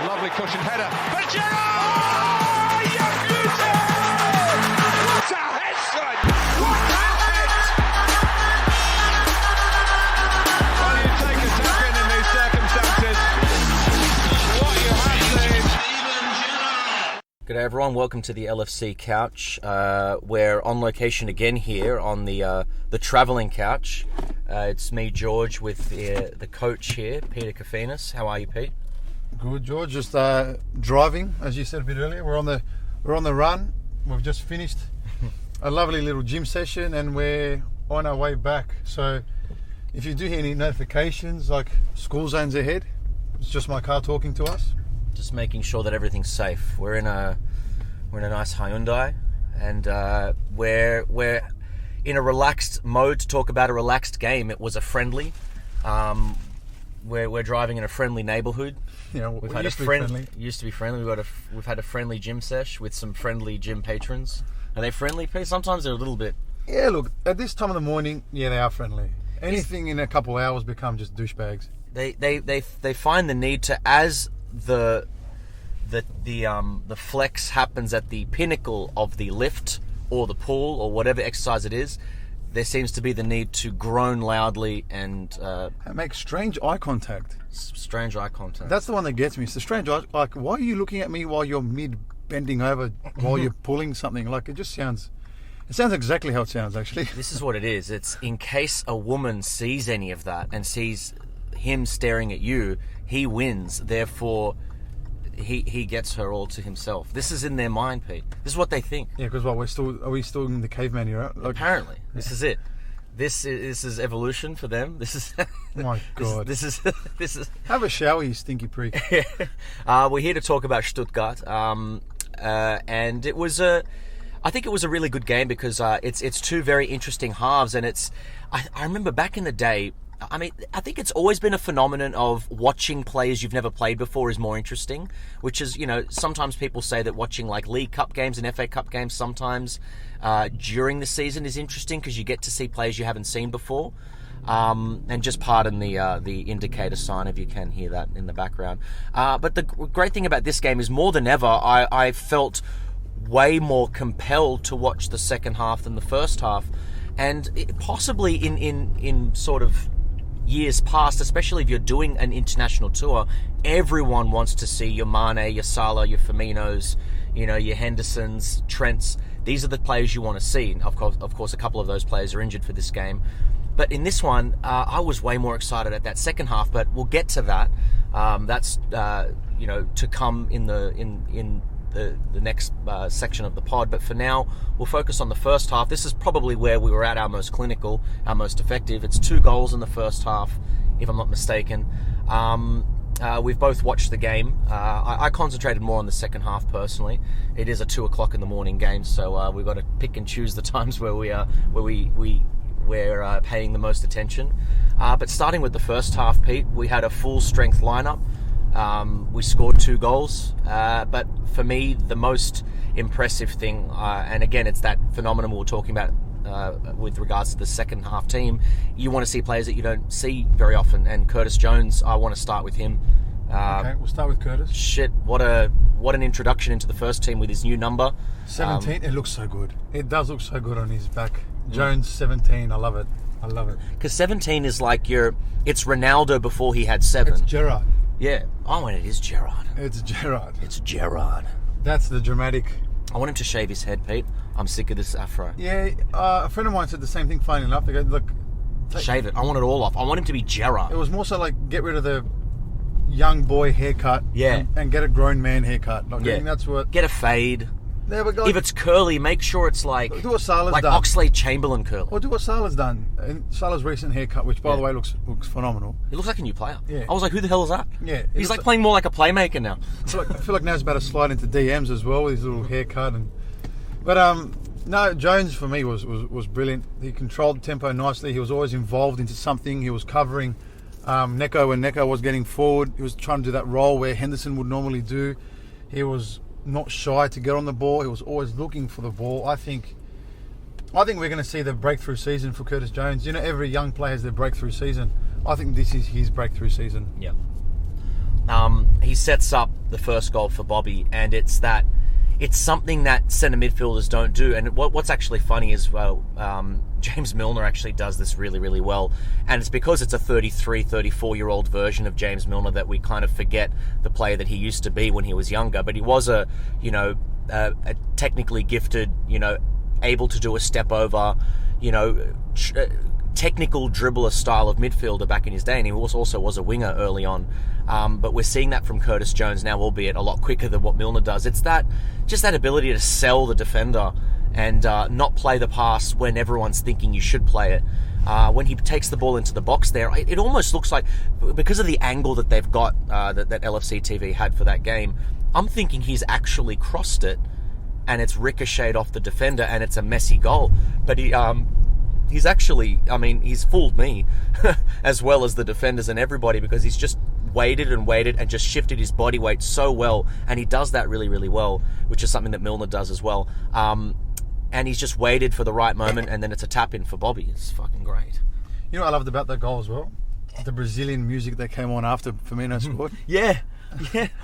Lovely cushioned header. But Gerrard! You beauty! What a head, son! What a head! Well, you take a second in these circumstances. What you have seen. G'day everyone, welcome to the LFC couch. We're on location again here on the travelling couch. It's me, George, with the coach here, Peter Kafinas. How are you, Pete? Good, George. Just driving, as you said a bit earlier. We're on the run. We've just finished a lovely little gym session, and we're on our way back. So, if you do hear any notifications like school zones ahead, it's just my car talking to us. Just making sure that everything's safe. We're in a nice Hyundai, and we're in a relaxed mode to talk about a relaxed game. It was a friendly. We're driving in a friendly neighbourhood. You know, We've had a friendly. Used to be friendly. We've had a friendly gym sesh with some friendly gym patrons. Are they friendly? Sometimes they're a little bit. Yeah, look, at this time of the morning, yeah, they are friendly. Anything in a couple of hours become just douchebags. They find the need to, as the flex happens at the pinnacle of the lift or the pool or whatever exercise it is, there seems to be the need to groan loudly and make strange eye contact. Strange eye contact. That's the one that gets me. It's the strange eye. Like, why are you looking at me while you're bending over while you're pulling something? Like, it sounds exactly how it sounds, actually. This is what it is. It's in case a woman sees any of that and sees him staring at you, he wins. Therefore, he gets her all to himself. This is in their mind, Pete. This is what they think. Yeah, because are we still in the caveman era? Like, apparently, this is it. This is evolution for them. This is. My God. This is. Have a shower, you stinky prick. We're here to talk about Stuttgart, and it was I think it was a really good game because it's two very interesting halves, and I remember back in the day. I mean, I think it's always been a phenomenon of watching players you've never played before is more interesting, which is, sometimes people say that watching like League Cup games and FA Cup games sometimes during the season is interesting because you get to see players you haven't seen before. And just pardon the indicator sign if you can hear that in the background. But the great thing about this game is more than ever, I felt way more compelled to watch the second half than the first half. And possibly in sort of years past, especially if you're doing an international tour, everyone wants to see your Mane, your Salah, your Firminos, your Hendersons, Trents. These are the players you want to see. And of course, a couple of those players are injured for this game. But in this one, I was way more excited at that second half. But we'll get to that. That's to come in the next section of the pod. But for now, we'll focus on the first half. This is probably where we were at our most clinical, our most effective. It's 2 goals in the first half, if I'm not mistaken. We've both watched the game. I concentrated more on the second half personally. It is a 2:00 in the morning game, so we've got to pick and choose the times where we're paying the most attention. But starting with the first half, Pete, we had a full strength lineup. We scored 2 goals, but for me, the most impressive thing, and again, it's that phenomenon we were talking about with regards to the second half team. You want to see players that you don't see very often, and Curtis Jones, I want to start with him. Okay, we'll start with Curtis. Shit, what an introduction into the first team with his new number. 17, it looks so good. It does look so good on his back. Jones, 17, I love it. Because 17 is like it's Ronaldo before he had 7. It's Gerrard. Yeah. Oh, and it is Gerrard. It's Gerrard. That's the dramatic. I want him to shave his head, Pete. I'm sick of this afro. Yeah, a friend of mine said the same thing, funny enough. They go, look... Shave it. I want it all off. I want him to be Gerrard. It was more so like, get rid of the young boy haircut. Yeah. And get a grown man haircut. Like, yeah. I think that's what... Get a fade. Yeah, but if it's curly, make sure it's like... Do what Salah's like done. Oxlade-Chamberlain curly. Or do what Salah's done. And Salah's recent haircut, which, by the way, looks phenomenal. He looks like a new player. Yeah. I was like, who the hell is that? Yeah. He's like playing more like a playmaker now. I feel like now he's about to slide into DMs as well with his little haircut. But no, Jones for me was brilliant. He controlled the tempo nicely. He was always involved into something. He was covering Neco when Neco was getting forward. He was trying to do that role where Henderson would normally do. He was not shy to get on the ball. He was always looking for the ball. I think we're going to see the breakthrough season for Curtis Jones. Every young player has their breakthrough season. I think this is his breakthrough season. Yeah. he sets up the first goal for Bobby, and it's something that centre midfielders don't do. And what's actually funny is, well, James Milner actually does this really, really well. And it's because it's a 33, 34-year-old version of James Milner that we kind of forget the player that he used to be when he was younger. But he was a technically gifted, able to do a step over, technical dribbler style of midfielder back in his day, and he also was a winger early on. But we're seeing that from Curtis Jones now, albeit a lot quicker than what Milner does. It's that ability to sell the defender and not play the pass when everyone's thinking you should play it. When he takes the ball into the box there, it almost looks like, because of the angle that they've got, that LFC TV had for that game, I'm thinking he's actually crossed it and it's ricocheted off the defender and it's a messy goal. But he's actually, he's fooled me as well as the defenders and everybody, because he's just waited and just shifted his body weight so well, and he does that really, really well, which is something that Milner does as well. And he's just waited for the right moment, and then it's a tap in for Bobby. It's fucking great. You know what I loved about that goal as well? The Brazilian music that came on after Firmino scored. Yeah.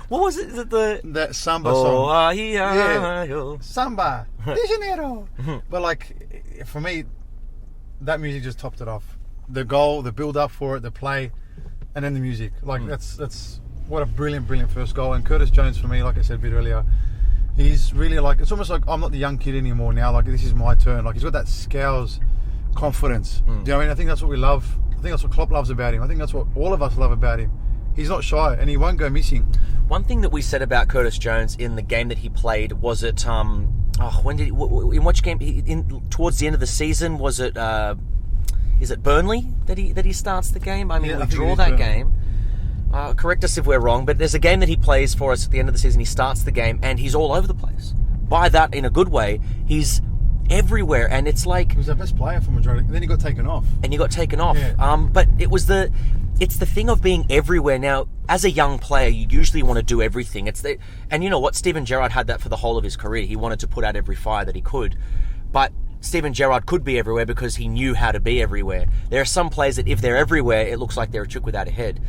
What was it? That samba song. Yeah. Samba de Janeiro. But for me, that music just topped it off. The goal, the build up for it, the play, and then the music. That's what a brilliant first goal. And Curtis Jones, for me, like I said a bit earlier, he's really it's almost like I'm not the young kid anymore now. This is my turn. He's got that Scouse confidence. Do you know what I mean? I think that's what we love. I think that's what Klopp loves about him. I think that's what all of us love about him. He's not shy, and he won't go missing. One thing that we said about Curtis Jones in the game that he played was in which game? Towards the end of the season, was it? Is it Burnley that he starts the game? We draw that game. Correct us if we're wrong, but there's a game that he plays for us at the end of the season. He starts the game and he's all over the place. By that, in a good way, he's everywhere, and it's like he was our best player for majority. And then he got taken off. Yeah. But it's the thing of being everywhere. Now, as a young player, you usually want to do everything. And you know what? Steven Gerrard had that for the whole of his career. He wanted to put out every fire that he could. But Steven Gerrard could be everywhere because he knew how to be everywhere. There are some players that if they're everywhere, it looks like they're a chick without a head.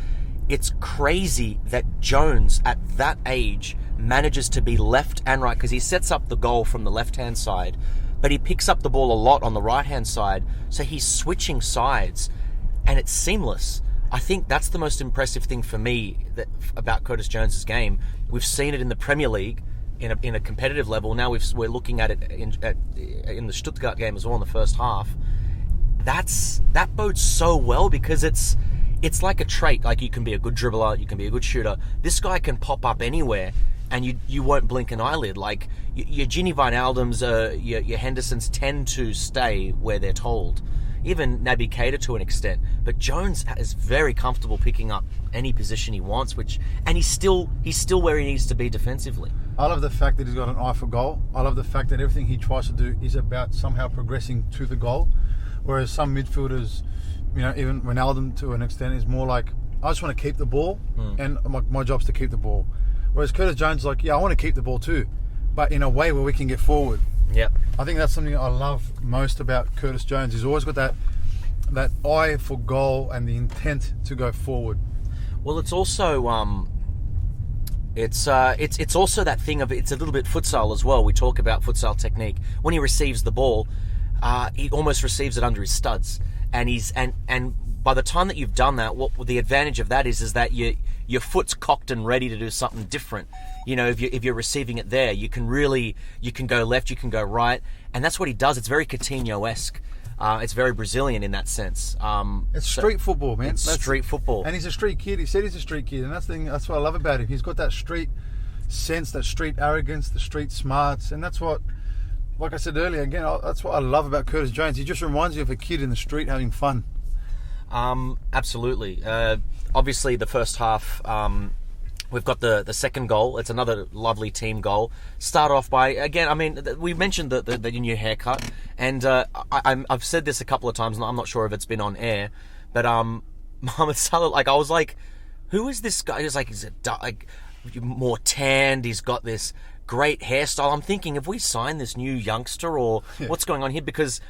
It's crazy that Jones, at that age, manages to be left and right, because he sets up the goal from the left-hand side, but he picks up the ball a lot on the right-hand side, so he's switching sides, and it's seamless. I think that's the most impressive thing for me about Curtis Jones's game. We've seen it in the Premier League in a competitive level. Now we're looking at it in the Stuttgart game as well in the first half. That bodes so well, because it's like a trait. You can be a good dribbler, you can be a good shooter. This guy can pop up anywhere, and you won't blink an eyelid. Your Gini Wijnaldums, your Hendersons tend to stay where they're told. Even Naby Keita to an extent. But Jones is very comfortable picking up any position he wants, and he's still where he needs to be defensively. I love the fact that he's got an eye for goal. I love the fact that everything he tries to do is about somehow progressing to the goal. Whereas some midfielders, even Wijnaldum to an extent, is more like, I just want to keep the ball, and my job's to keep the ball. Whereas Curtis Jones is like, I want to keep the ball too, but in a way where we can get forward. Yep. I think that's something I love most about Curtis Jones. He's always got that eye for goal and the intent to go forward. Well, it's also it's also that thing of, it's a little bit futsal as well. We talk about futsal technique. When he receives the ball, he almost receives it under his studs, and by the time that you've done that, what the advantage of that is that your foot's cocked and ready to do something different. If you're receiving it there, you can go left, you can go right, and that's what he does. It's very Coutinho-esque. It's very Brazilian in that sense. It's street football, man. It's street football. And he's a street kid. He said he's a street kid, and that's what I love about him. He's got that street sense, that street arrogance, the street smarts, and that's what, like I said earlier, again, that's what I love about Curtis Jones. He just reminds me of a kid in the street having fun. Absolutely. Obviously, the first half, we've got the second goal. It's another lovely team goal. Start off by, again, we mentioned the new haircut, and I've said this a couple of times, and I'm not sure if it's been on air, but Mohamed Salah, I was like, who is this guy? He's more tanned. He's got this great hairstyle. I'm thinking, have we signed this new youngster, or what's going on here? Because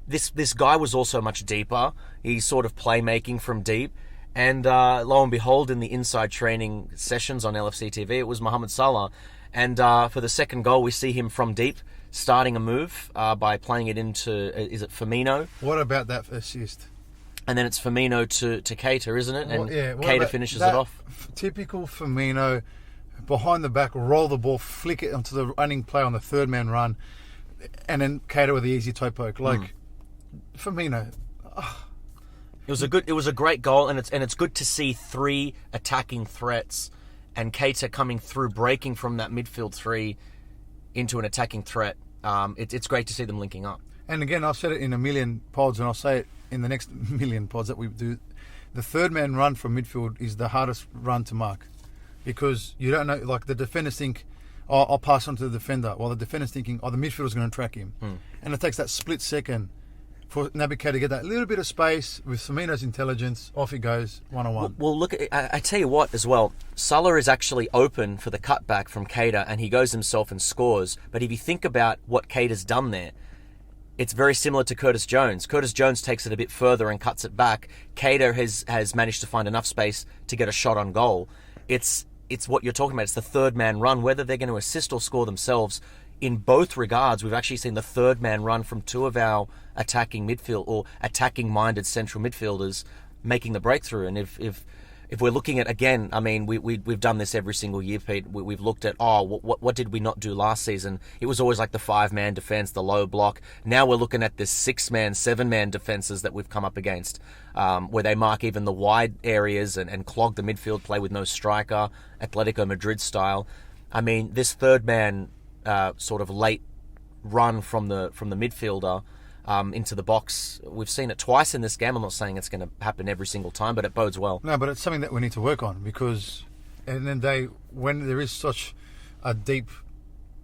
this guy was also much deeper. He's sort of playmaking from deep, And lo and behold, in the inside training sessions on LFC TV, it was Mohamed Salah. And for the second goal, we see him from deep, starting a move by playing it into, is it Firmino? What about that assist? And then it's Firmino to Keita, isn't it? And Keita finishes it off. Typical Firmino, behind the back, roll the ball, flick it onto the running play on the third man run, and then Keita with the easy toe poke. Firmino. It was a great goal, and it's good to see three attacking threats, and Keita coming through, breaking from that midfield three into an attacking threat. It's great to see them linking up. And again, I've said it in a million pods, and I'll say it in the next million pods that we do. The third man run from midfield is the hardest run to mark, because you don't know, like the defenders think, oh, I'll pass on to the defender, while the defender's thinking, oh, the midfielder's going to track him. And it takes that split second for Naby Keita to get that little bit of space. With Firmino's intelligence, off he goes, one-on-one. Well, look, I tell you what as well, Salah is actually open for the cutback from Keita, and he goes himself and scores. But if you think about what Keita's done there, it's very similar to Curtis Jones. Curtis Jones takes it a bit further and cuts it back. Keita has managed to find enough space to get a shot on goal. It's what you're talking about. It's the third man run, whether they're going to assist or score themselves. In both regards, we've actually seen the third man run from two of our attacking midfield or attacking minded central midfielders making the breakthrough. And if we're looking at, again, I mean, we've done this every single year, Pete. We've looked at, what did we not do last season? It was always like the 5-man defence, the low block. Now we're looking at this 6-man, 7-man defences that we've come up against, where they mark even the wide areas and clog the midfield, play with no striker, Atletico Madrid style. I mean, this third man sort of late run from the midfielder into the box. We've seen it twice in this game. I'm not saying it's going to happen every single time, but it bodes well. No, but it's something that we need to work on, because at the end of the day, when there is such a deep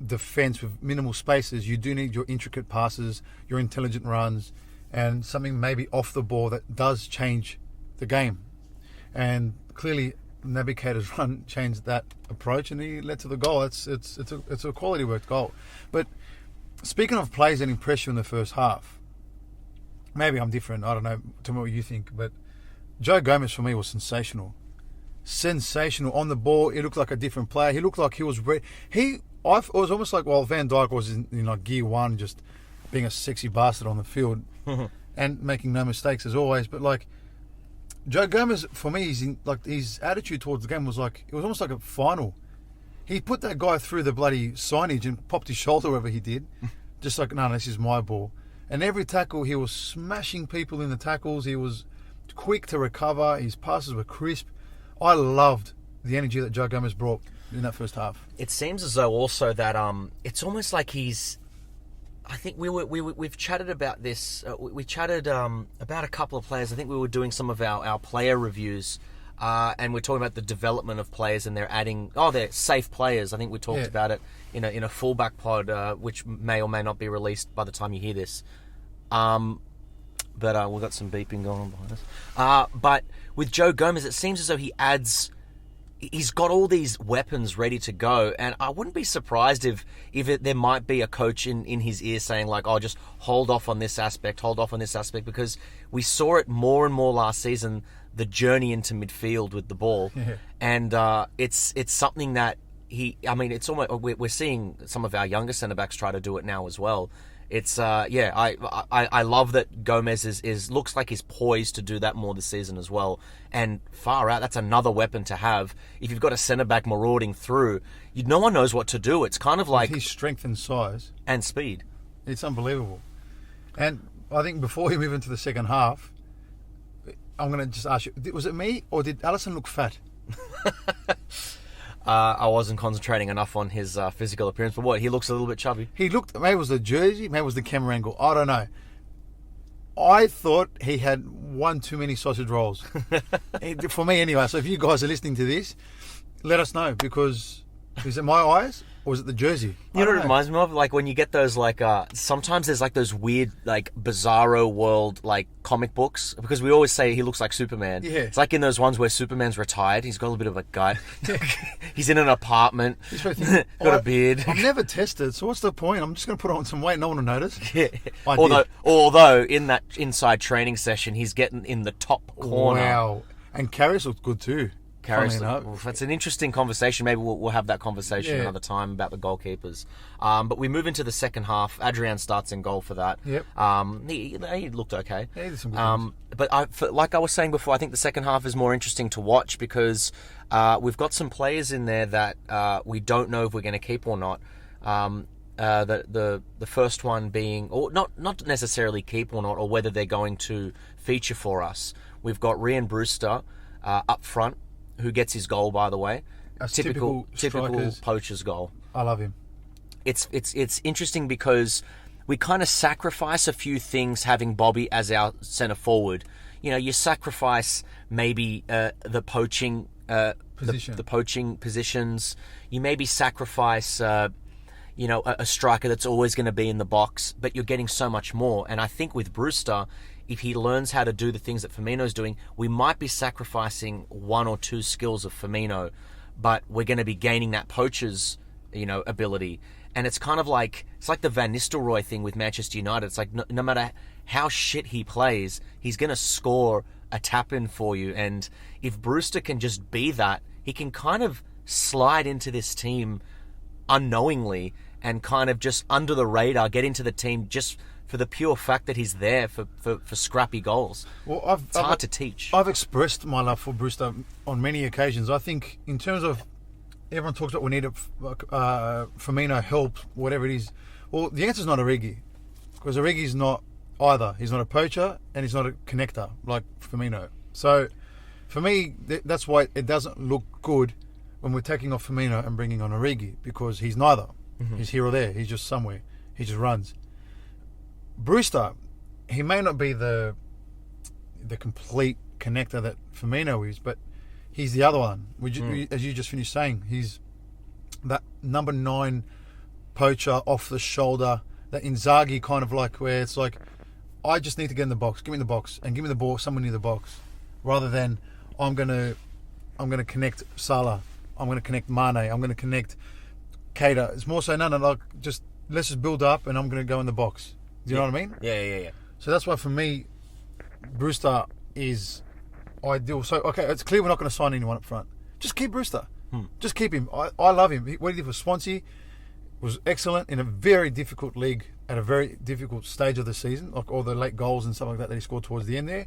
defence with minimal spaces, you do need your intricate passes, your intelligent runs, and something maybe off the ball that does change the game. And clearly, Naby Keita's run changed that approach, and he led to the goal. It's a quality worked goal. But speaking of plays that impress you in the first half, maybe I'm different. I don't know. Tell me what you think. But Joe Gomez for me was sensational. Sensational on the ball. He looked like a different player. He looked like he was ready. It was almost like Van Dijk was in like gear one, just being a sexy bastard on the field and making no mistakes as always. But like Joe Gomez, for me, his attitude towards the game was like, it was almost like a final. He put that guy through the bloody signage and popped his shoulder wherever he did. Just like, no, this is my ball. And every tackle, he was smashing people in the tackles. He was quick to recover. His passes were crisp. I loved the energy that Joe Gomez brought in that first half. It seems as though also that it's almost like he's... I think we've chatted about this. We chatted about a couple of players. I think we were doing some of our player reviews, and we're talking about the development of players, and they're adding. They're safe players. I think we talked about it in a fullback pod, which may or may not be released by the time you hear this. But we've got some beeping going on behind us. But with Joe Gomez, it seems as though he adds. He's got all these weapons ready to go, and I wouldn't be surprised if there might be a coach in his ear saying like, "Oh, just hold off on this aspect, because we saw it more and more last season, the journey into midfield with the ball, and it's something that it's almost we're seeing some of our younger centre backs try to do it now as well. It's I love that Gomez looks like he's poised to do that more this season as well. And far out, that's another weapon to have. If you've got a centre back marauding through, no one knows what to do. It's kind of like his strength and size and speed. It's unbelievable. And I think before we move into the second half, I'm going to just ask you: was it me or did Alisson look fat? I wasn't concentrating enough on his physical appearance, but he looks a little bit chubby. He looked, maybe it was the jersey, maybe it was the camera angle, I don't know. I thought he had one too many sausage rolls. For me anyway, so if you guys are listening to this, let us know, because is it my eyes or is it the jersey? You know what it reminds me of? Like when you get those sometimes there's like those weird like bizarro world like comic books, because we always say he looks like Superman. Yeah. It's like in those ones where Superman's retired, he's got a little bit of a gut. He's in an apartment, got a beard. I've never tested, so what's the point? I'm just going to put on some weight, no one will notice. Yeah. Although in that inside training session, he's getting in the top corner. Wow. And Karius looked good too. Karras, well, that's an interesting conversation. Maybe we'll have that conversation another time about the goalkeepers. But we move into the second half. Adrian starts in goal for that. Yep. He looked okay. Yeah, he did some good things. But like I was saying before, I think the second half is more interesting to watch because we've got some players in there that we don't know if we're going to keep or not. The first one being, or not necessarily keep or not, or whether they're going to feature for us. We've got Rian Brewster up front, who gets his goal, by the way. Typical poacher's goal. I love him. It's interesting because we kind of sacrifice a few things having Bobby as our centre forward. You know, you sacrifice maybe the poaching the poaching positions. You maybe sacrifice a striker that's always going to be in the box, but you're getting so much more. And I think with Brewster, if he learns how to do the things that Firmino's doing, we might be sacrificing one or two skills of Firmino, but we're going to be gaining that poacher's, ability. And it's kind of like, it's like the Van Nistelrooy thing with Manchester United. It's like no matter how shit he plays, he's going to score a tap-in for you. And if Brewster can just be that, he can kind of slide into this team unknowingly and kind of just under the radar get into the team just for the pure fact that he's there for scrappy goals. Well, it's hard to teach. I've expressed my love for Brewster on many occasions. I think in terms of, everyone talks about we need Firmino help, whatever it is. Well, the answer's not Origi, because Origi's not either. He's not a poacher and he's not a connector like Firmino. So for me, that's why it doesn't look good when we're taking off Firmino and bringing on Origi, because he's neither. Mm-hmm. He's here or there. He's just somewhere. He just runs. Brewster, he may not be the complete connector that Firmino is, but he's the other one. As you just finished saying, he's that number 9 poacher off the shoulder, that Inzaghi kind of like, where it's like, I just need to get in the box, give me the box, and give me the ball somewhere near the box, rather than I'm gonna connect Salah, I'm gonna connect Mane, I'm gonna connect Keita. It's more so let's just build up, and I'm gonna go in the box. Do you know what I mean? Yeah. So that's why for me, Brewster is ideal. So, okay, it's clear we're not going to sign anyone up front. Just keep Brewster. Just keep him. I love him. What he did for Swansea was excellent in a very difficult league at a very difficult stage of the season, like all the late goals and stuff like that he scored towards the end there.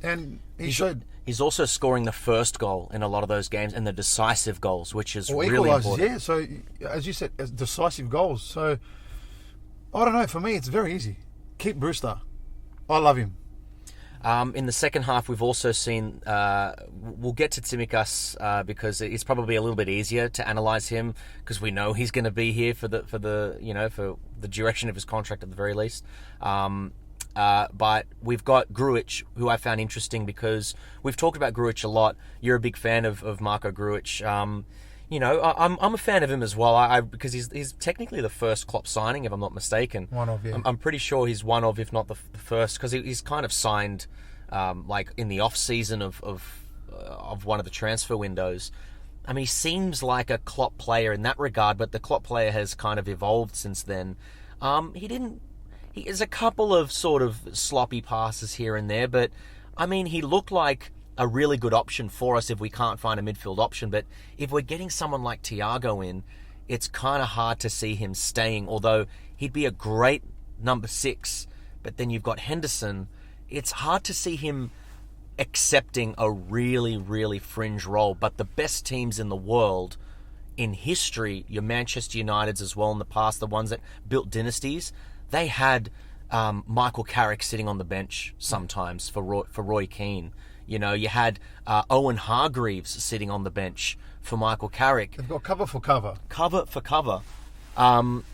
And he's also scoring the first goal in a lot of those games and the decisive goals, which is really important. Yeah, so as you said, decisive goals. So I don't know. For me, it's very easy. Keep Brewster. I love him. In the second half, we've also seen. We'll get to Tsimikas because it's probably a little bit easier to analyse him because we know he's going to be here for the duration of his contract at the very least. But we've got Grujic, who I found interesting because we've talked about Grujic a lot. You're a big fan of Marko Grujic. I'm a fan of him as well. Because he's technically the first Klopp signing, if I'm not mistaken. One of, yeah. I'm pretty sure he's one of, if not the first, because he's kind of signed like in the off season of one of the transfer windows. I mean, he seems like a Klopp player in that regard, but the Klopp player has kind of evolved since then. He has a couple of sort of sloppy passes here and there, but I mean, he looked like a really good option for us if we can't find a midfield option. But if we're getting someone like Thiago in, it's kind of hard to see him staying, although he'd be a great number 6. But then you've got Henderson. It's hard to see him accepting a really, really fringe role. But the best teams in the world in history, your Manchester Uniteds as well in the past, the ones that built dynasties, they had Michael Carrick sitting on the bench sometimes for Roy Keane. You know, you had Owen Hargreaves sitting on the bench for Michael Carrick. They've got cover for cover. Cover for cover. And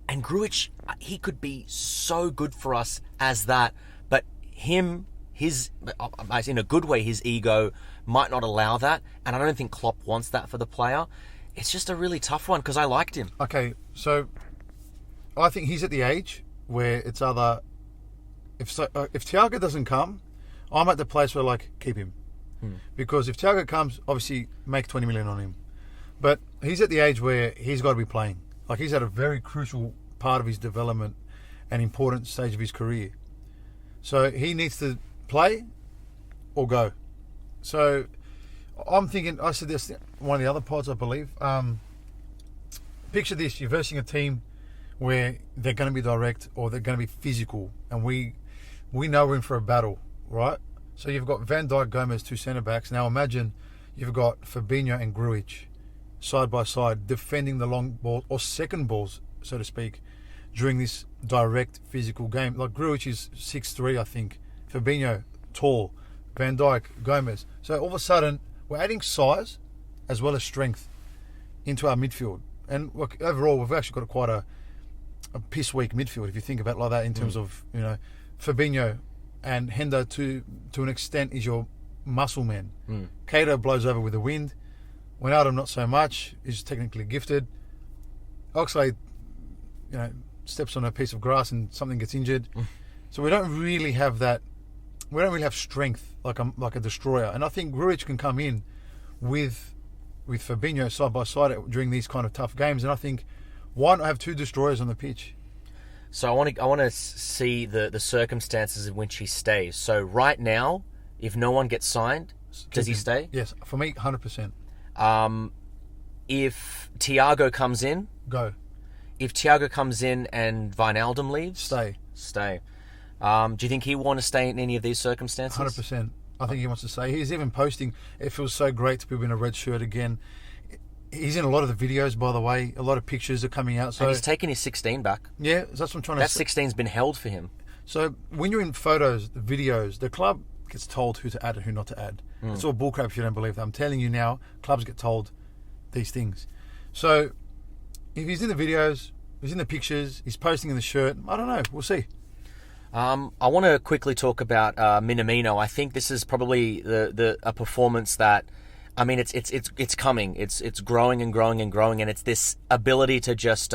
Grujic, he could be so good for us as that. But in a good way, his ego might not allow that. And I don't think Klopp wants that for the player. It's just a really tough one because I liked him. Okay, so I think he's at the age where it's either... If Thiago doesn't come, I'm at the place where, keep him. Because if Thiago comes, obviously make 20 million on him. But he's at the age where he's got to be playing. He's at a very crucial part of his development and important stage of his career. So he needs to play or go. So I'm thinking, I said this one of the other pods, I believe. Picture this: you're versing a team where they're going to be direct or they're going to be physical, and we know we're in for a battle, right? So you've got Van Dijk, Gomez, two centre backs. Now imagine you've got Fabinho and Grujic side by side defending the long ball or second balls, so to speak, during this direct physical game. Like Grujic is 6'3", I think. Fabinho, tall. Van Dijk, Gomez. So all of a sudden, we're adding size as well as strength into our midfield. And look, overall, we've actually got quite a piss weak midfield, if you think about it like that, in terms of, Fabinho and Hendo to an extent is your muscle man. Keita blows over with the wind. Wijnaldum not so much. He's technically gifted. Oxlade, steps on a piece of grass and something gets injured. So we don't really have that. We don't really have strength like a destroyer. And I think Grujic can come in with Fabinho side by side during these kind of tough games. And I think, why not have two destroyers on the pitch? So I want to see the circumstances in which he stays. So right now, if no one gets signed, does he stay? Yes, for me, 100%. If Thiago comes in, go. If Thiago comes in and Wijnaldum leaves, stay. Do you think he will want to stay in any of these circumstances? 100%. I think he wants to stay. He's even posting, it feels so great to be in a red shirt again. He's in a lot of the videos, by the way. A lot of pictures are coming out. So and he's taken his 16 back. Yeah, that's what I'm trying to say. That 16's been held for him. So when you're in photos, the videos, the club gets told who to add and who not to add. It's all bullcrap if you don't believe that. I'm telling you now, clubs get told these things. So if he's in the videos, he's in the pictures, he's posting in the shirt, I don't know. We'll see. I want to quickly talk about Minamino. I think this is probably a performance that, I mean, it's coming. It's growing and growing and growing, and it's this ability to just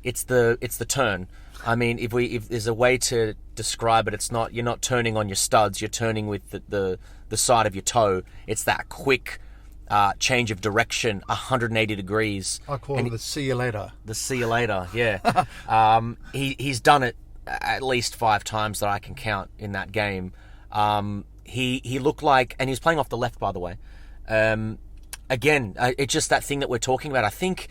it's the turn. I mean, if there's a way to describe it, you're not turning on your studs. You're turning with the side of your toe. It's that quick change of direction, 180 degrees. I call it the see you later. The see you later. Yeah. He's done it at least 5 times that I can count in that game. He looked like, and he was playing off the left, by the way. Again, it's just that thing that we're talking about. I think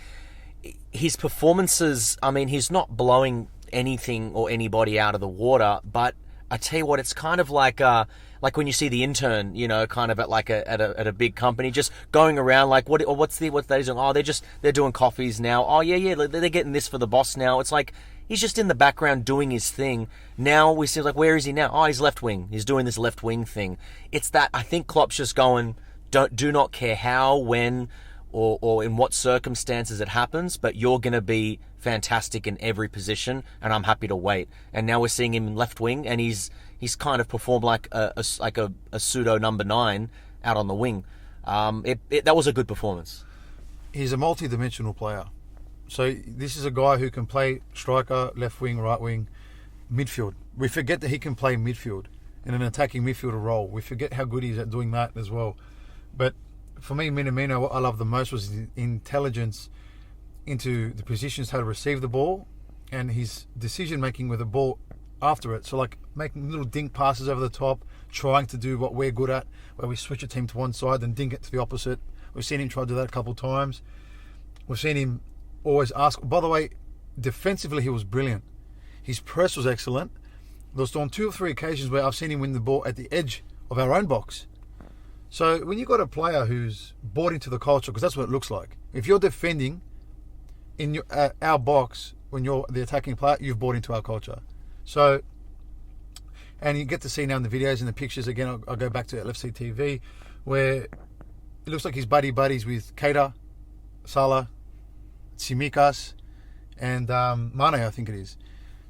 his performances, I mean, he's not blowing anything or anybody out of the water, but I tell you what, it's kind of like when you see the intern, kind of at a big company, just going around like, what's they doing? Oh, they're doing coffees now. Oh yeah, they're getting this for the boss now. It's like he's just in the background doing his thing. Now we see, like, where is he now? Oh, he's left wing. He's doing this left wing thing. It's that, I think Klopp's just going, do not care how, when, or in what circumstances it happens, but you're going to be fantastic in every position, and I'm happy to wait. And now we're seeing him in left wing, and he's kind of performed like a pseudo number 9 out on the wing. That was a good performance. He's a multi-dimensional player. So this is a guy who can play striker, left wing, right wing, midfield. We forget that he can play midfield in an attacking midfielder role. We forget how good he is at doing that as well. But for me, Minamino, what I loved the most was his intelligence into the positions, how to receive the ball, and his decision-making with the ball after it. So like making little dink passes over the top, trying to do what we're good at, where we switch a team to one side and dink it to the opposite. We've seen him try to do that a couple of times. We've seen him always ask. By the way, defensively, he was brilliant. His press was excellent. There was on 2 or 3 occasions where I've seen him win the ball at the edge of our own box. So when you've got a player who's bought into the culture, because that's what it looks like. If you're defending in our box, when you're the attacking player, you've bought into our culture. So, and you get to see now in the videos and the pictures, again, I'll go back to LFC TV, where it looks like he's buddies with Keita, Salah, Tsimikas, and Mane, I think it is.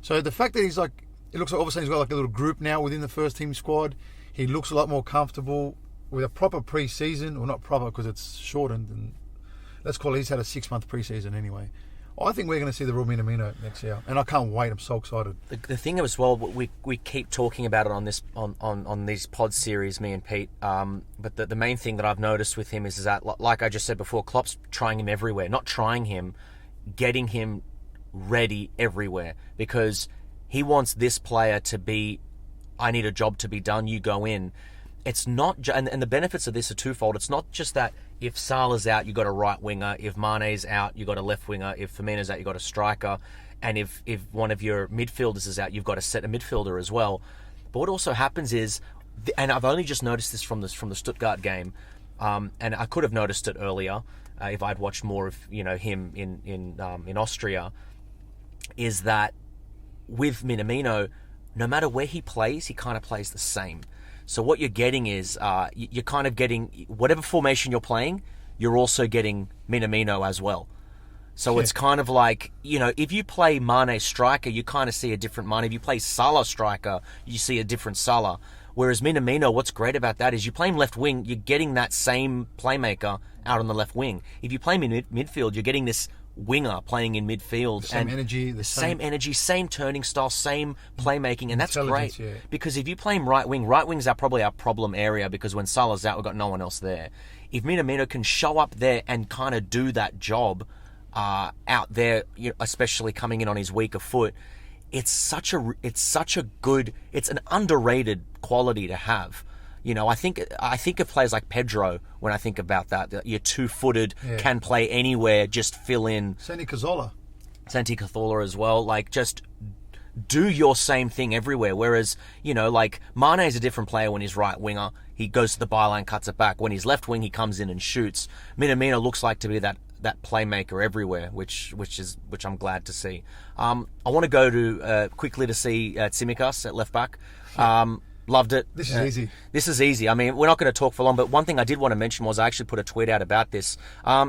So the fact that he's like, it looks like all of a sudden he's got like a little group now within the first team squad. He looks a lot more comfortable with a proper pre-season, or not proper because it's shortened, and let's call it, he's had a 6-month pre-season anyway. I think we're going to see the real Minamino next year, and I can't wait. I'm so excited. The thing as well, we keep talking about it on this on these pod series, me and Pete. But the main thing that I've noticed with him is that, like I just said before, Klopp's trying him everywhere. Not trying him, getting him ready everywhere, because he wants this player to be, I need a job to be done, you go in. it's not, and the benefits of this are twofold. It's not just that if Salah's out, you got a right winger. If Mane's out, you got a left winger. If Firmino's out, you got a striker. And if one of your midfielders is out, you've got to set a midfielder as well. But what also happens is, and I've only just noticed this from the Stuttgart game, and I could have noticed it earlier if I'd watched more of him in Austria, is that with Minamino, no matter where he plays, he kind of plays the same. So what you're getting is you're kind of getting whatever formation you're playing, you're also getting Minamino as well. So it's kind of like, if you play Mane striker, you kind of see a different Mane. If you play Salah striker, you see a different Salah. Whereas Minamino, what's great about that is you play him left wing, you're getting that same playmaker out on the left wing. If you play him in midfield, you're getting this winger playing in midfield. Same energy. The same energy, same turning style, same playmaking. And that's great. Yeah. Because if you play him right wing's probably our problem area, because when Salah's out, we've got no one else there. If Minamino can show up there and kind of do that job out there, especially coming in on his weaker foot, it's an underrated quality to have. I think of players like Pedro when I think about that. You're two-footed, can play anywhere, just fill in. Santi Cazorla as well. Like, just do your same thing everywhere. Whereas, like Mane is a different player when he's right winger. He goes to the byline, cuts it back. When he's left wing, he comes in and shoots. Minamino looks like to be that playmaker everywhere, which I'm glad to see. I want to go to quickly to see Tsimikas at left back. Loved it. This is easy. I mean, we're not going to talk for long, but one thing I did want to mention was I actually put a tweet out about this.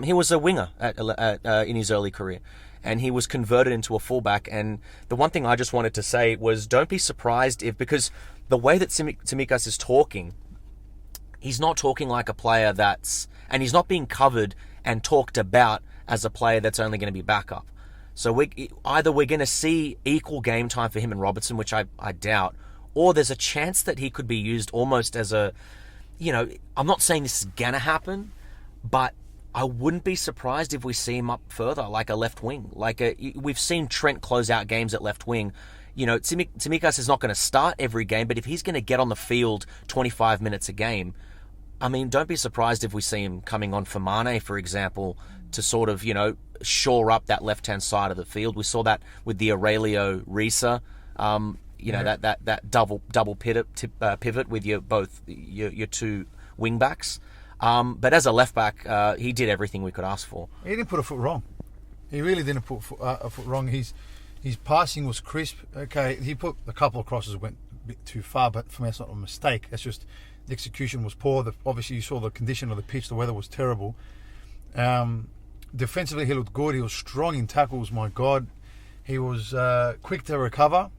He was a winger in his early career, and he was converted into a fullback. And the one thing I just wanted to say was, don't be surprised because the way that Tsimikas is talking, he's not talking like a player and he's not being covered and talked about as a player that's only going to be backup. So we're going to see equal game time for him and Robertson, which I doubt, or there's a chance that he could be used almost as a, I'm not saying this is going to happen, but I wouldn't be surprised if we see him up further, like a left wing. We've seen Trent close out games at left wing. Tsimikas is not going to start every game, but if he's going to get on the field 25 minutes a game, I mean, don't be surprised if we see him coming on for Mane, for example, to sort of, shore up that left-hand side of the field. We saw that with the Aurelio Risa, that double pivot with your two wing backs. But as a left back, he did everything we could ask for. He didn't put a foot wrong. He really didn't put a foot wrong. His passing was crisp. Okay, he put a couple of crosses, went a bit too far, but for me, that's not a mistake. That's just the execution was poor. Obviously, you saw the condition of the pitch. The weather was terrible. Defensively, he looked good. He was strong in tackles. My God, he was quick to recover.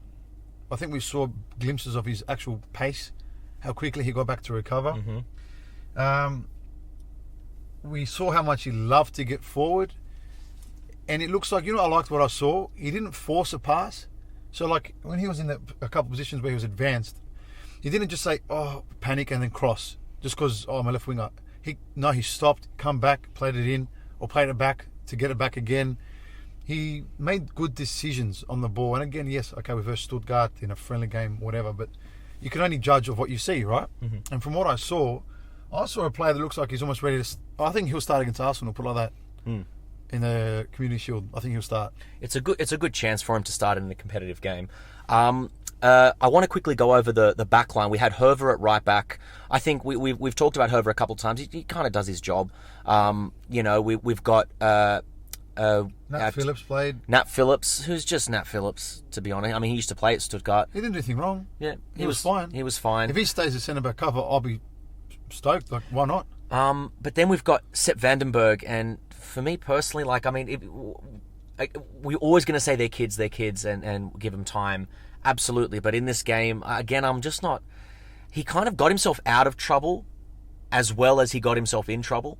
I think we saw glimpses of his actual pace, how quickly he got back to recover. Mm-hmm. We saw how much he loved to get forward, and it looks like, I liked what I saw. He didn't force a pass. So, like, when he was in a couple of positions where he was advanced, he didn't just say, panic and then cross, just because, I'm a left winger. He stopped, come back, played it in, or played it back to get it back again. He made good decisions on the ball. And again, yes, okay, we versed Stuttgart in a friendly game, whatever, but you can only judge of what you see, right? Mm-hmm. And from what I saw a player that looks like he's almost ready to... I think he'll start against Arsenal, put it like that. In the Community Shield. I think he'll start. It's a good chance for him to start in a competitive game. I want to quickly go over the back line. We had Herver at right back. I think we've talked about Herver a couple of times. He kind of does his job. We've got Nat Phillips played. Nat Phillips, who's just Nat Phillips, to be honest. I mean, he used to play at Stuttgart. He didn't do anything wrong. Yeah, he was fine. He was fine. If he stays a centre-back cover, I'll be stoked. Like, why not? But then we've got Sepp Vandenberg, and for me personally, we're always going to say they're kids and give them time. Absolutely. But in this game, again, I'm just not... He kind of got himself out of trouble as well as he got himself in trouble.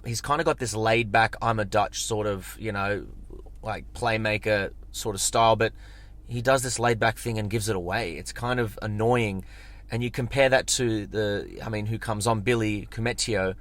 He's kind of got this laid-back, I'm a Dutch sort of, like playmaker sort of style, but he does this laid-back thing and gives it away. It's kind of annoying. And you compare that to who comes on, Billy Koumetio,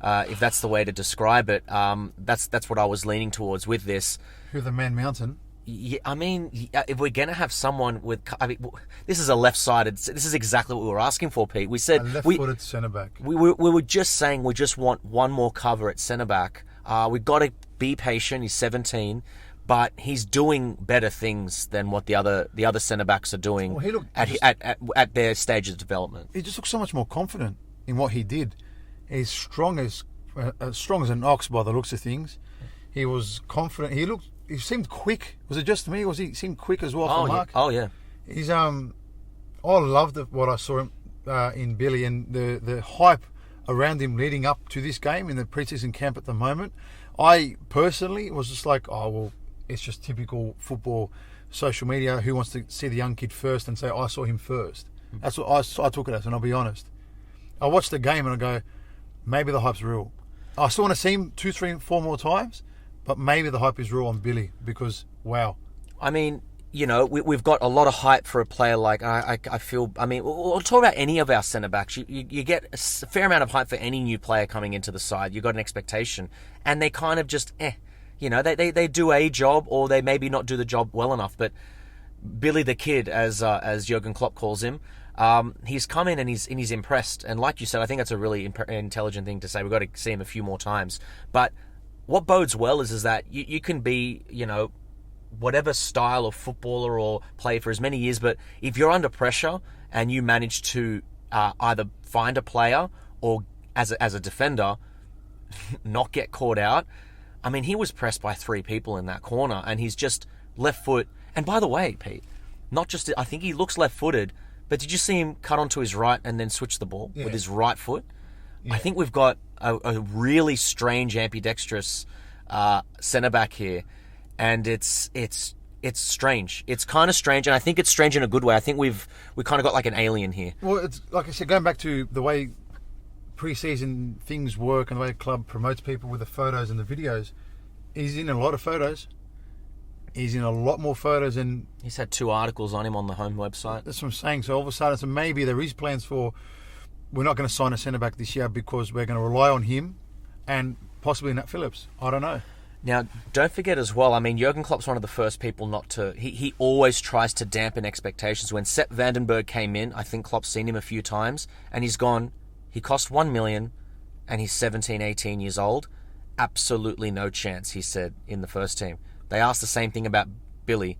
if that's the way to describe it. That's what I was leaning towards with this. Who the Man Mountain? Yeah, I mean, if we're going to have someone with... I mean, this is a left-sided... This is exactly what we were asking for, Pete. We said... A left-footed centre-back. We were just saying we just want one more cover at centre-back. We've got to be patient. He's 17, but he's doing better things than what the other centre-backs are doing at their stage of development. He just looks so much more confident in what he did. He's strong as an ox by the looks of things. He was confident. He seemed quick. Was it just me? He seemed quick as well for Mark? Oh yeah. He's I loved what I saw him in Billy, and the hype around him leading up to this game in the preseason camp at the moment. I personally was just like, oh well, it's just typical football social media. Who wants to see the young kid first and say I saw him first? That's what I took it as, and I'll be honest. I watched the game and I go, maybe the hype's real. I still want to see him 2, 3, 4 more times. But maybe the hype is real on Billy because, wow. I mean, we've got a lot of hype for a player like, I feel, I mean, we'll talk about any of our centre-backs. You get a fair amount of hype for any new player coming into the side. You've got an expectation. And they kind of just, they do a job or they maybe not do the job well enough. But Billy the Kid, as Jurgen Klopp calls him, he's come in and he's impressed. And like you said, I think that's a really intelligent thing to say. We've got to see him a few more times. But what bodes well is that you can be, whatever style of footballer or play for as many years, but if you're under pressure and you manage to either find a player or as a defender not get caught out. I mean, he was pressed by 3 people in that corner and he's just left foot. And by the way, Pete, not just, I think he looks left-footed, but did you see him cut onto his right and then switch the ball with his right foot? Yeah. I think we've got a really strange ambidextrous centre-back here, and it's strange. It's kind of strange, and I think it's strange in a good way. I think we kind of got like an alien here. Well, it's like I said, going back to the way pre-season things work and the way the club promotes people with the photos and the videos, he's in a lot of photos. He's in a lot more photos, and he's had 2 articles on him on the home website. That's what I'm saying. So all of a sudden, so maybe there is plans for, we're not going to sign a centre-back this year because we're going to rely on him and possibly Nat Phillips. I don't know. Now, don't forget as well, I mean, Jurgen Klopp's one of the first people not to... He always tries to dampen expectations. When Sepp Vandenberg came in, I think Klopp's seen him a few times, and he's gone, he cost $1 million, and he's 17, 18 years old. Absolutely no chance, he said, in the first team. They asked the same thing about Billy,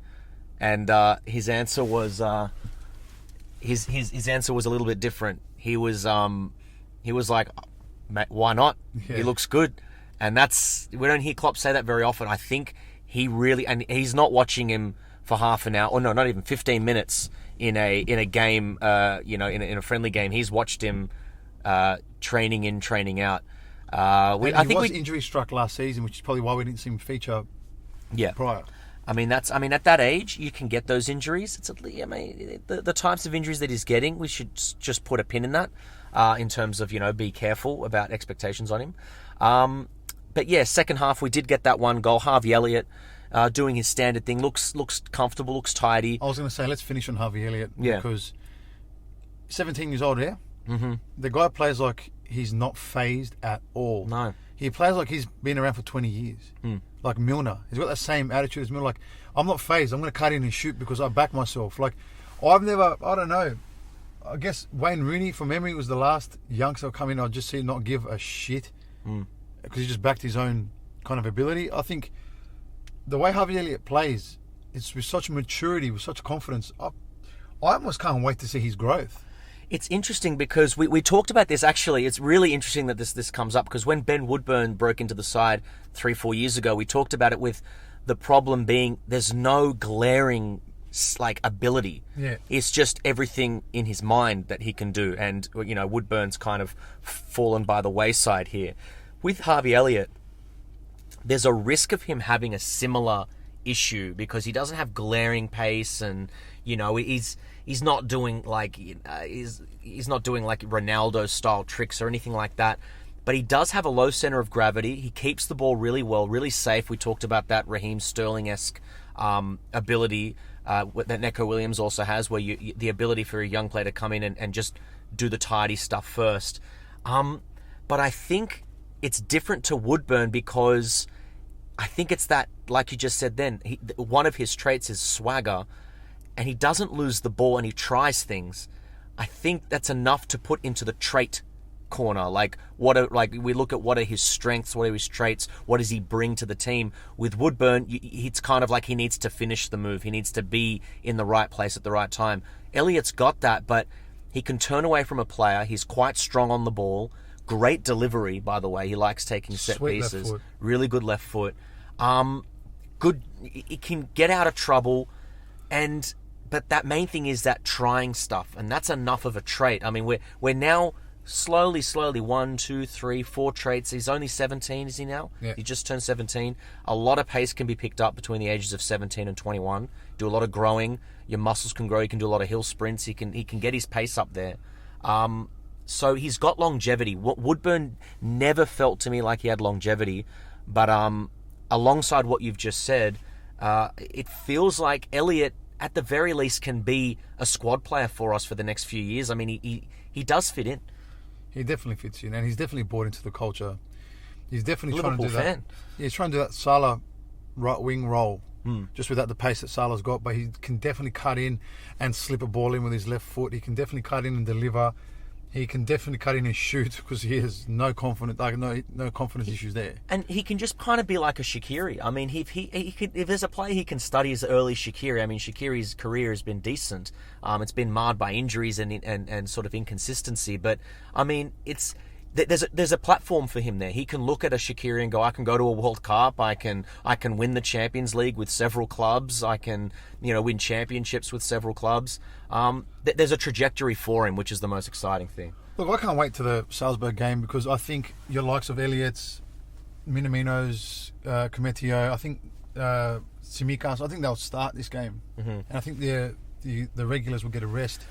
and his answer was... His answer was a little bit different. He was like, why not? Yeah. He looks good. And we don't hear Klopp say that very often. I think he really, and he's not watching him for half an hour, or no, not even 15 minutes in a game, in a friendly game. He's watched him training in, training out. I think he was injury struck last season, which is probably why we didn't see him feature prior. I mean, at that age, you can get those injuries. The types of injuries that he's getting, we should just put a pin in that, in terms of, be careful about expectations on him. But yeah, second half, we did get that one goal. Harvey Elliott doing his standard thing. Looks comfortable, looks tidy. I was going to say, let's finish on Harvey Elliott. Yeah. Because 17 years old, yeah? Mm-hmm. The guy plays like he's not phased at all. No. He plays like he's been around for 20 years. Mm. Like Milner. He's got that same attitude as Milner. Like, I'm not phased. I'm going to cut in and shoot because I back myself. Like, I don't know. I guess Wayne Rooney, from memory, was the last youngster to come in. I'd just see not give a shit. Because he just backed his own kind of ability. I think the way Harvey Elliott plays, it's with such maturity, with such confidence. I almost can't wait to see his growth. It's interesting because we talked about this, actually. It's really interesting that this comes up, because when Ben Woodburn broke into the side 3-4 years ago, we talked about it with the problem being there's no glaring ability. Yeah. It's just everything in his mind that he can do, and Woodburn's kind of fallen by the wayside here. With Harvey Elliott, there's a risk of him having a similar issue because he doesn't have glaring pace, and he's not doing he's not doing like Ronaldo style tricks or anything like that. But he does have a low center of gravity. He keeps the ball really well, really safe. We talked about that Raheem Sterling-esque ability that Neco Williams also has, where the ability for a young player to come in and just do the tidy stuff first. But I think it's different to Woodburn because I think it's that, like you just said then, one of his traits is swagger, and he doesn't lose the ball and he tries things. I think that's enough to put into the trait corner. Like we look at what are his strengths, what are his traits, what does he bring to the team. With Woodburn, it's kind of like he needs to finish the move. He needs to be in the right place at the right time. Elliott's got that, but he can turn away from a player. He's quite strong on the ball. Great delivery, by the way. He likes taking set pieces. Really good left foot. Good. He can get out of trouble, but that main thing is that trying stuff, and that's enough of a trait. I mean, we're now slowly, 1, 2, 3, 4 traits. He's only 17, is he now? Yeah. He just turned 17. A lot of pace can be picked up between the ages of 17 and 21. Do a lot of growing. Your muscles can grow. You can do a lot of hill sprints. He can get his pace up there. So he's got longevity. Woodburn never felt to me like he had longevity, but alongside what you've just said, it feels like Elliott, at the very least, can be a squad player for us for the next few years. I mean, he does fit in. He definitely fits in, and he's definitely bought into the culture. He's definitely trying to do fan. that. Yeah, he's trying to do that Salah right wing role, just without the pace that Salah's got. But he can definitely cut in and slip a ball in with his left foot. He can definitely cut in and deliver. He can definitely cut in and shoot because he has no confidence issues there. And he can just kind of be like a Shaqiri. I mean, if there's a player he can study as early Shaqiri. I mean, Shaqiri's career has been decent. It's been marred by injuries and sort of inconsistency. But I mean, there's a platform for him there. He can look at a Shaqiri and go, I can go to a World Cup. I can win the Champions League with several clubs. I can win championships with several clubs. There's a trajectory for him, which is the most exciting thing. Look, I can't wait to the Salzburg game because I think your likes of Elliott's, Minamino's, Koumetio, I think Tsimikas, I think they'll start this game, and I think the regulars will get a rest.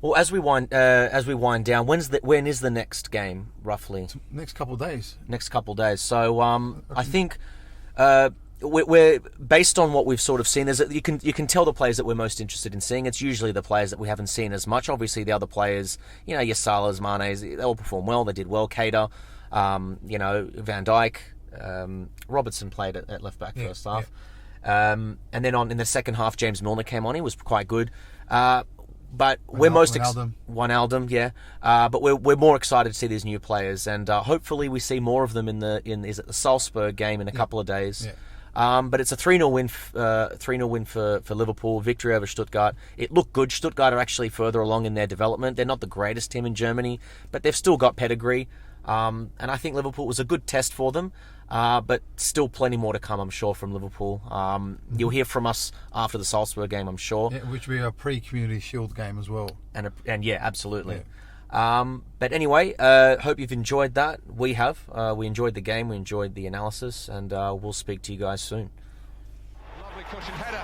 Well, as we wind down, when is the next game roughly? Next couple of days. Next couple of days. So I think we're based on what we've sort of seen. You can tell the players that we're most interested in seeing. It's usually the players that we haven't seen as much. Obviously, the other players, your Salahs, Manes, they all performed well. They did well. Keita, Van Dijk, Robertson played at left back first half, and then in the second half, James Milner came on. He was quite good. But we're most Wijnaldum, yeah. But we're more excited to see these new players, and hopefully we see more of them in the Salzburg game in a couple of days. Yeah. But it's a 3-0 win. 3-0 win for Liverpool. Victory over Stuttgart. It looked good. Stuttgart are actually further along in their development. They're not the greatest team in Germany, but they've still got pedigree. And I think Liverpool was a good test for them. But still plenty more to come, I'm sure, from Liverpool. You'll hear from us after the Salzburg game, I'm sure. Yeah, which will be a pre-Community Shield game as well. And yeah, absolutely. Yeah. But anyway, hope you've enjoyed that. We have. We enjoyed the game. We enjoyed the analysis. And we'll speak to you guys soon. Lovely cushion header.